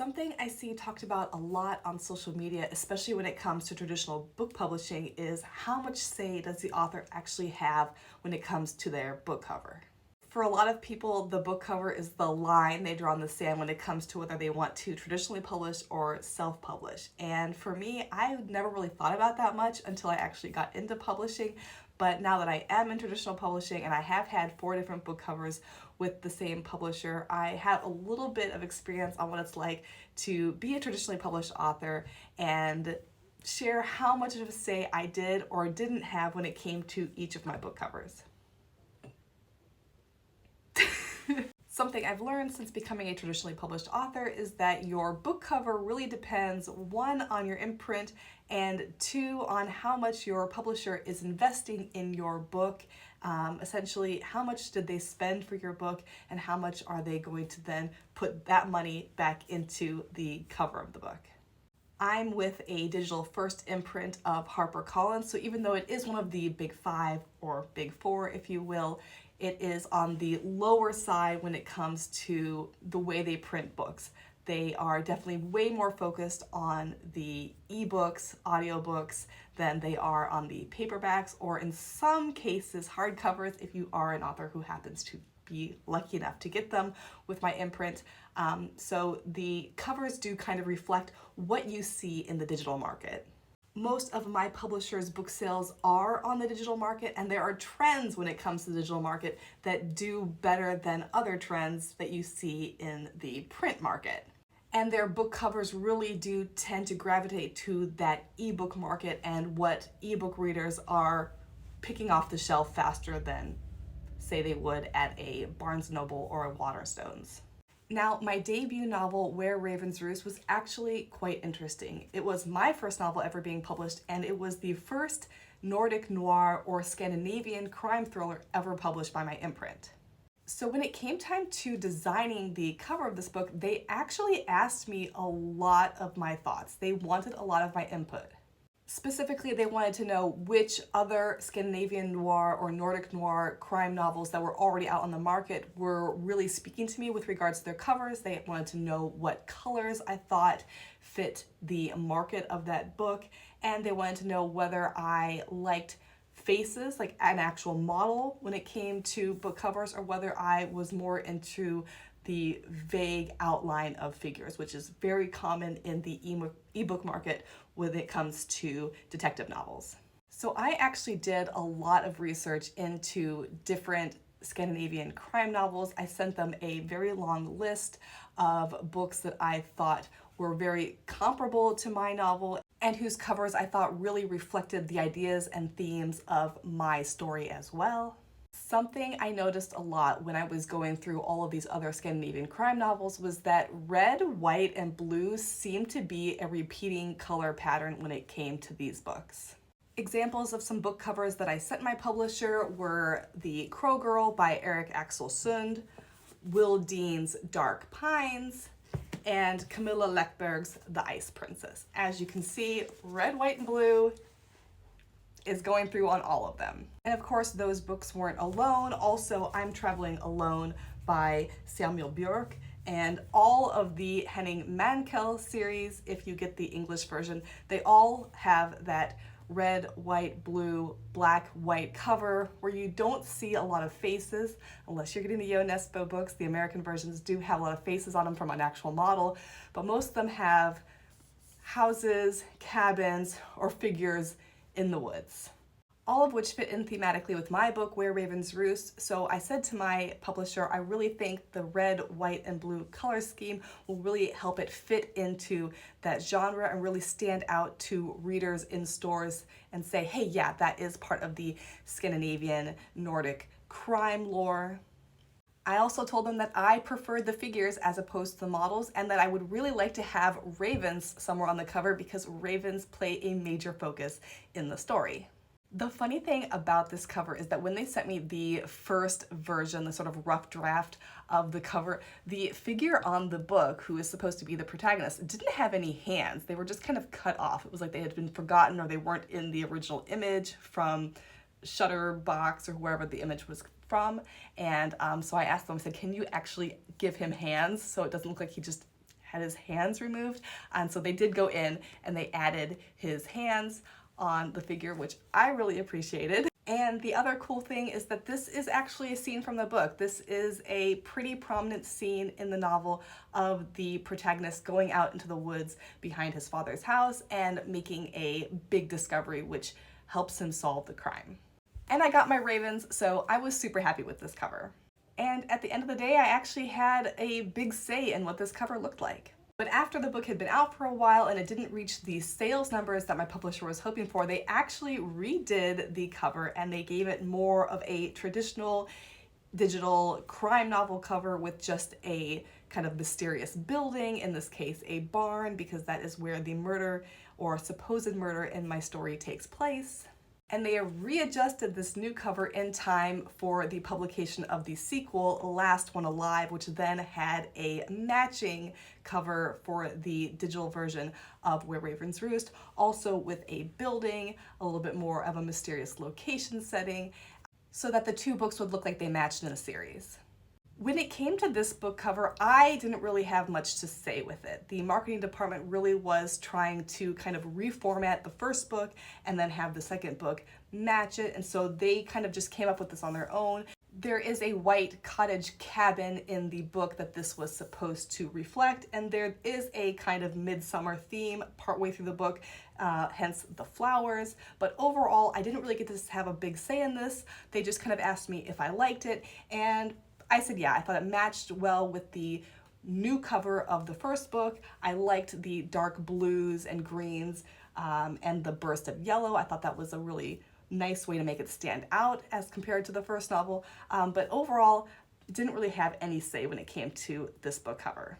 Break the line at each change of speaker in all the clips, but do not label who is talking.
Something I see talked about a lot on social media, especially when it comes to traditional book publishing, is how much say does the author actually have when it comes to their book cover. For a lot of people, the book cover is the line they draw in the sand when it comes to whether they want to traditionally publish or self-publish. And for me, I never really thought about that much until I actually got into publishing. But now that I am in traditional publishing and I have had 4 different book covers with the same publisher, I have a little bit of experience on what it's like to be a traditionally published author and share how much of a say I did or didn't have when it came to each of my book covers. Something I've learned since becoming a traditionally published author is that your book cover really depends, 1, on your imprint, and 2, on how much your publisher is investing in your book. Essentially, how much did they spend for your book and how much are they going to then put that money back into the cover of the book. I'm with a digital first imprint of HarperCollins, so even though it is one of the big 5 or big 4, if you will, it is on the lower side when it comes to the way they print books. They are definitely way more focused on the ebooks, audiobooks, than they are on the paperbacks, or in some cases, hardcovers if you are an author who happens to be lucky enough to get them with my imprint. So the covers do kind of reflect what you see in the digital market. Most of my publishers' book sales are on the digital market, and there are trends when it comes to the digital market that do better than other trends that you see in the print market. And their book covers really do tend to gravitate to that ebook market and what ebook readers are picking off the shelf faster than, say, they would at a Barnes & Noble or a Waterstones. Now, my debut novel, Where Ravens Roost, was actually quite interesting. It was my first novel ever being published, and it was the first Nordic noir or Scandinavian crime thriller ever published by my imprint. So when it came time to designing the cover of this book, they actually asked me a lot of my thoughts. They wanted a lot of my input. Specifically, they wanted to know which other Scandinavian noir or Nordic noir crime novels that were already out on the market were really speaking to me with regards to their covers. They wanted to know what colors I thought fit the market of that book, and they wanted to know whether I liked faces, like an actual model when it came to book covers, or whether I was more into the vague outline of figures, which is very common in the ebook market when it comes to detective novels. So I actually did a lot of research into different Scandinavian crime novels. I sent them a very long list of books that I thought were very comparable to my novel and whose covers I thought really reflected the ideas and themes of my story as well. Something I noticed a lot when I was going through all of these other Scandinavian crime novels was that red, white, and blue seemed to be a repeating color pattern when it came to these books. Examples of some book covers that I sent my publisher were The Crow Girl by Eric Axel Sund, Will Dean's Dark Pines, and Camilla Läckberg's The Ice Princess. As you can see, red, white, and blue is going through on all of them. And of course, those books weren't alone. Also, I'm Traveling Alone by Samuel Björk, and all of the Henning Mankell series, if you get the English version, they all have that red, white, blue, black, white cover where you don't see a lot of faces unless you're getting the Yo Nesbo books. The American versions do have a lot of faces on them from an actual model, but most of them have houses, cabins, or figures in the woods, all of which fit in thematically with my book, Where Ravens Roost. So I said to my publisher, I really think the red, white, and blue color scheme will really help it fit into that genre and really stand out to readers in stores and say, hey, yeah, that is part of the Scandinavian Nordic crime lore. I also told them that I preferred the figures as opposed to the models, and that I would really like to have ravens somewhere on the cover because ravens play a major focus in the story. The funny thing about this cover is that when they sent me the first version, the sort of rough draft of the cover, the figure on the book, who is supposed to be the protagonist, didn't have any hands. They were just kind of cut off. It was like they had been forgotten or they weren't in the original image from Shutterbox or wherever the image was from. And so I asked them, I said, can you actually give him hands so it doesn't look like he just had his hands removed. And so they did go in and they added his hands on the figure, which I really appreciated. And the other cool thing is that this is actually a scene from the book. This is a pretty prominent scene in the novel of the protagonist going out into the woods behind his father's house and making a big discovery which helps him solve the crime. And I got my ravens, so I was super happy with this cover. And at the end of the day, I actually had a big say in what this cover looked like. But after the book had been out for a while and it didn't reach the sales numbers that my publisher was hoping for, they actually redid the cover and they gave it more of a traditional digital crime novel cover with just a kind of mysterious building, in this case a barn, because that is where the murder or supposed murder in my story takes place. And they readjusted this new cover in time for the publication of the sequel, Last One Alive, which then had a matching cover for the digital version of Where Ravens Roost, also with a building, a little bit more of a mysterious location setting, so that the two books would look like they matched in a series. When it came to this book cover, I didn't really have much to say with it. The marketing department really was trying to kind of reformat the first book and then have the second book match it, and so they kind of just came up with this on their own. There is a white cottage cabin in the book that this was supposed to reflect, and there is a kind of midsummer theme partway through the book, hence the flowers. But overall, I didn't really get to have a big say in this. They just kind of asked me if I liked it, and I said yeah. I thought it matched well with the new cover of the first book. I liked the dark blues and greens and the burst of yellow. I thought that was a really nice way to make it stand out as compared to the first novel. But overall, didn't really have any say when it came to this book cover.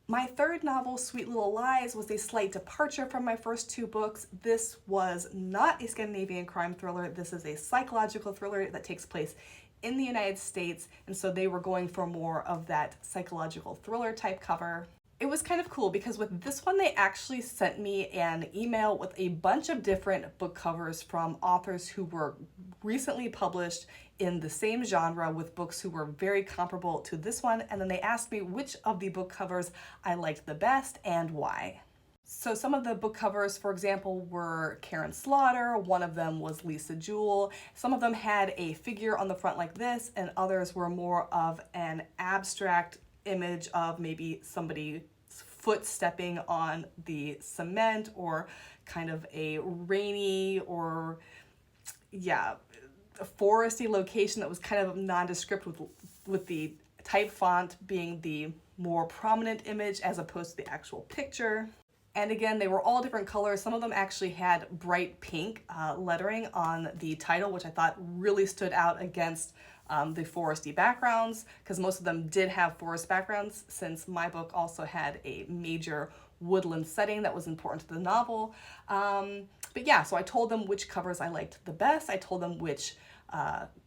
My third novel, Sweet Little Lies, was a slight departure from my first two books. This was not a Scandinavian crime thriller. This is a psychological thriller that takes place in the United States, and so they were going for more of that psychological thriller type cover. It was kind of cool because with this one, they actually sent me an email with a bunch of different book covers from authors who were recently published in the same genre with books who were very comparable to this one, and then they asked me which of the book covers I liked the best and why. So some of the book covers, for example, were Karin Slaughter, one of them was Lisa Jewell, some of them had a figure on the front like this, and others were more of an abstract image of maybe somebody's foot stepping on the cement, or kind of a rainy or, yeah, a foresty location that was kind of nondescript with the type font being the more prominent image as opposed to the actual picture. And again, they were all different colors. Some of them actually had bright pink lettering on the title, which I thought really stood out against the foresty backgrounds, because most of them did have forest backgrounds, since my book also had a major woodland setting that was important to the novel. But yeah, so I told them which covers I liked the best. I told them which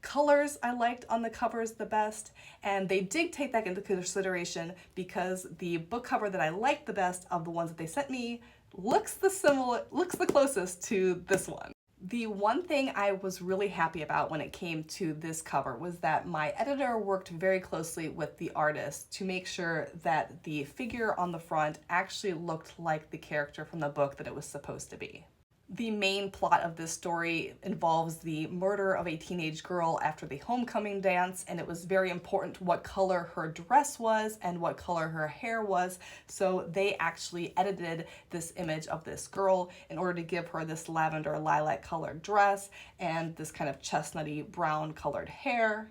colors I liked on the covers the best, and they did take that into consideration, because the book cover that I liked the best of the ones that they sent me looks the closest to this one. The one thing I was really happy about when it came to this cover was that my editor worked very closely with the artist to make sure that the figure on the front actually looked like the character from the book that it was supposed to be. The main plot of this story involves the murder of a teenage girl after the homecoming dance, and it was very important what color her dress was and what color her hair was, so they actually edited this image of this girl in order to give her this lavender lilac colored dress and this kind of chestnutty brown colored hair.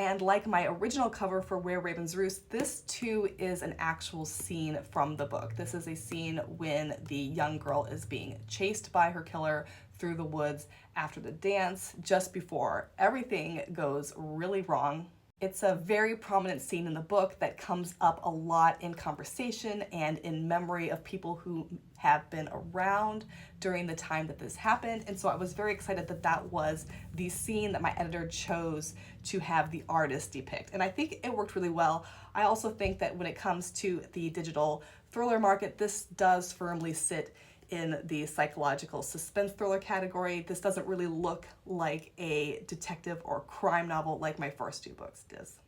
And like my original cover for Where Ravens Roost, this too is an actual scene from the book. This is a scene when the young girl is being chased by her killer through the woods after the dance, just before everything goes really wrong. It's a very prominent scene in the book that comes up a lot in conversation and in memory of people who have been around during the time that this happened. And so I was very excited that that was the scene that my editor chose to have the artist depict. And I think it worked really well. I also think that when it comes to the digital thriller market, this does firmly sit in the psychological suspense thriller category. This doesn't really look like a detective or crime novel like my first two books does.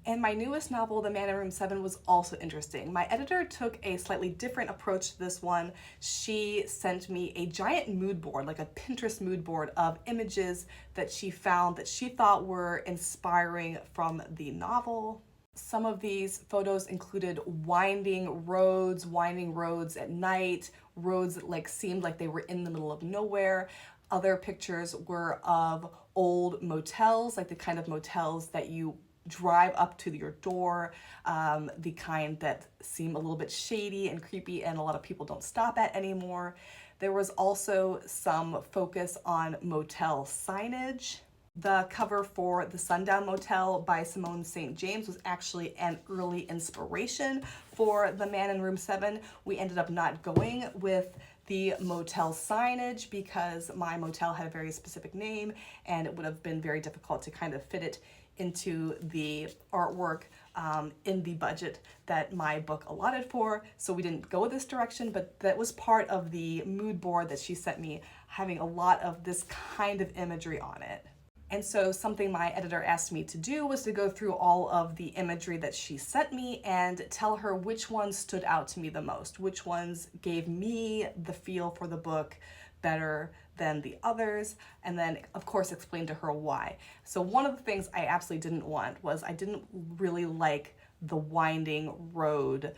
And my newest novel, The Man in Room 7, was also interesting. My editor took a slightly different approach to this one. She sent me a giant mood board, like a Pinterest mood board of images that she found that she thought were inspiring from the novel. Some of these photos included winding roads at night, roads that like seemed like they were in the middle of nowhere. Other pictures were of old motels, like the kind of motels that you drive up to your door, the kind that seem a little bit shady and creepy and a lot of people don't stop at anymore. There was also some focus on motel signage. The cover for The Sundown Motel by Simone St. James was actually an early inspiration for The Man in Room 7. We ended up not going with the motel signage because my motel had a very specific name and it would have been very difficult to kind of fit it into the artwork in the budget that my book allotted for. So we didn't go this direction, but that was part of the mood board that she sent me, having a lot of this kind of imagery on it. And so something my editor asked me to do was to go through all of the imagery that she sent me and tell her which ones stood out to me the most, which ones gave me the feel for the book better than the others, and then of course explain to her why. So one of the things I absolutely didn't want was I didn't really like the winding road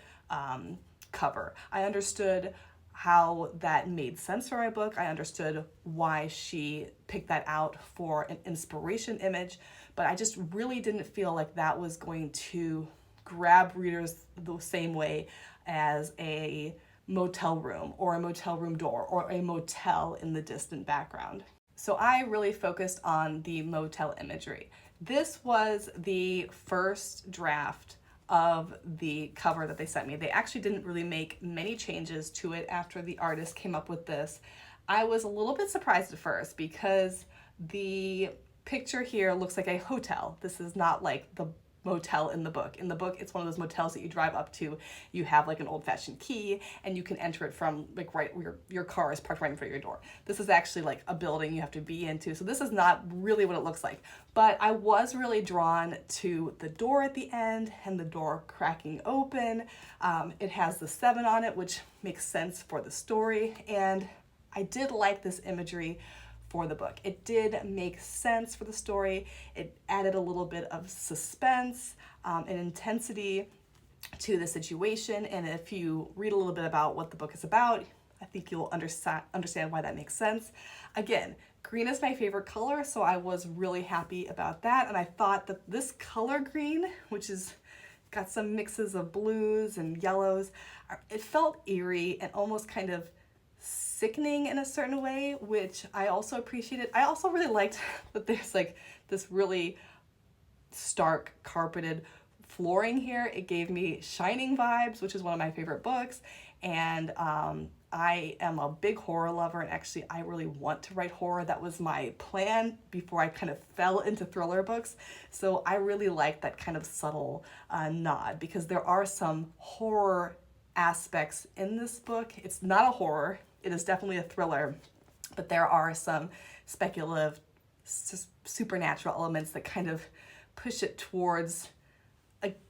cover. I understood how that made sense for my book. I understood why she picked that out for an inspiration image, but I just really didn't feel like that was going to grab readers the same way as a motel room or a motel room door or a motel in the distant background. So I really focused on the motel imagery. This was the first draft of the cover that they sent me. They actually didn't really make many changes to it after the artist came up with this. I was a little bit surprised at first because the picture here looks like a hotel. This is not like the motel in the book. In the book, it's one of those motels that you drive up to. You have like an old-fashioned key and you can enter it from like right where your car is parked right in front of your door. This is actually like a building you have to be into. So this is not really what it looks like. But I was really drawn to the door at the end and the door cracking open. It has the 7 on it, which makes sense for the story. And I did like this imagery for the book. It did make sense for the story. It added a little bit of suspense and intensity to the situation. And if you read a little bit about what the book is about, I think you'll understand why that makes sense. Again, green is my favorite color, so I was really happy about that. And I thought that this color green, which is got some mixes of blues and yellows, it felt eerie and almost kind of sickening in a certain way, which I also appreciated. I also really liked that there's like this really stark carpeted flooring here. It gave me Shining vibes, which is one of my favorite books. And I am a big horror lover, and actually I really want to write horror. That was my plan before I kind of fell into thriller books. So I really like that kind of subtle nod, because there are some horror aspects in this book. It's not a horror. It is definitely a thriller, but there are some speculative, supernatural elements that kind of push it towards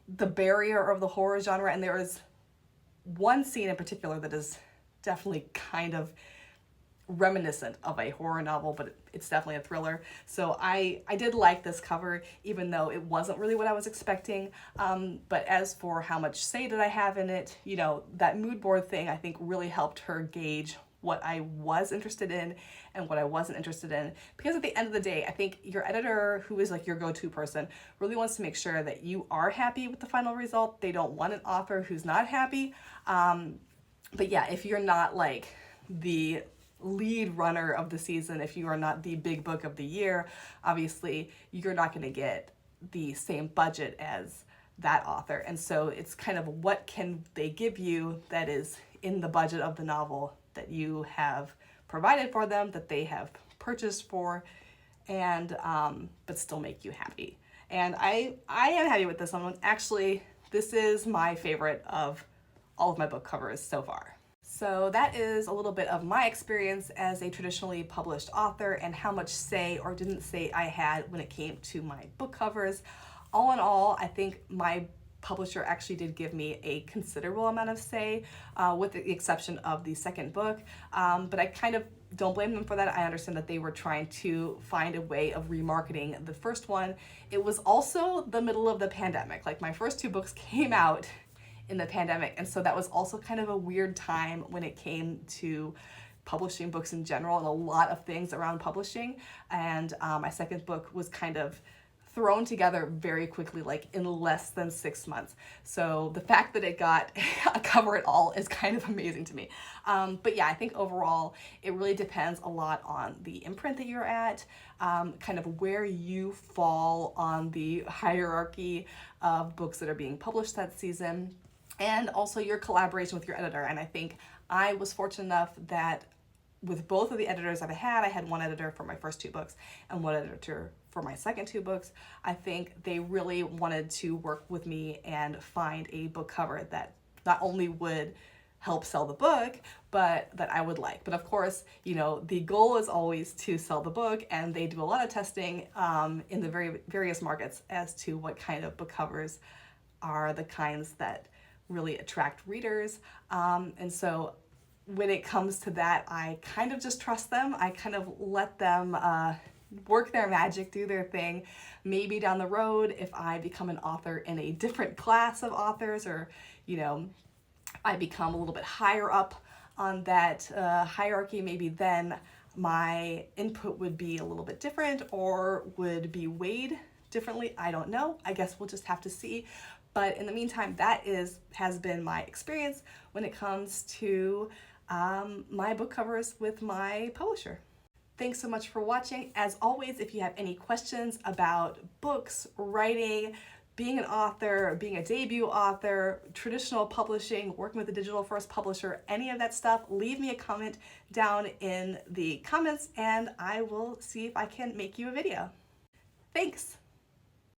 the barrier of the horror genre. And there is one scene in particular that is definitely kind of reminiscent of a horror novel, but it's definitely a thriller. So I did like this cover, even though it wasn't really what I was expecting. But as for how much say did I have in it, you know, that mood board thing I think really helped her gauge what I was interested in and what I wasn't interested in. Because at the end of the day, I think your editor, who is like your go-to person, really wants to make sure that you are happy with the final result. They don't want an author who's not happy. But yeah, if you're not like the lead runner of the season, if you are not the big book of the year, obviously you're not going to get the same budget as that author. And so it's kind of what can they give you that is in the budget of the novel that you have provided for them, that they have purchased for, and but still make you happy. And I am happy with this one. Actually, this is my favorite of all of my book covers so far. So that is a little bit of my experience as a traditionally published author and how much say or didn't say I had when it came to my book covers. all in all, I think my publisher actually did give me a considerable amount of say, with the exception of the second book. But I kind of don't blame them for that. I understand that they were trying to find a way of remarketing the first one. It was also the middle of the pandemic. Like, my first two books came out in the pandemic, and so that was also kind of a weird time when it came to publishing books in general and a lot of things around publishing. And my second book was kind of thrown together very quickly, like in less than 6 months. So the fact that it got a cover at all is kind of amazing to me. But yeah, I think overall it really depends a lot on the imprint that you're at, kind of where you fall on the hierarchy of books that are being published that season, and also your collaboration with your editor. And I think I was fortunate enough that with both of the editors I've had, I had one editor for my first two books and one editor for my second two books. I think they really wanted to work with me and find a book cover that not only would help sell the book, but that I would like. But of course, you know, the goal is always to sell the book, and they do a lot of testing in the various markets as to what kind of book covers are the kinds that really attract readers. And so when it comes to that, I kind of just trust them. I kind of let them work their magic, do their thing. Maybe down the road, if I become an author in a different class of authors, or, you know, I become a little bit higher up on that hierarchy, maybe then my input would be a little bit different or would be weighed differently. I don't know. I guess we'll just have to see. But in the meantime, that has been my experience when it comes to my book covers with my publisher. Thanks so much for watching. As always, if you have any questions about books, writing, being an author, being a debut author, traditional publishing, working with a digital first publisher, any of that stuff, leave me a comment down in the comments and I will see if I can make you a video. Thanks.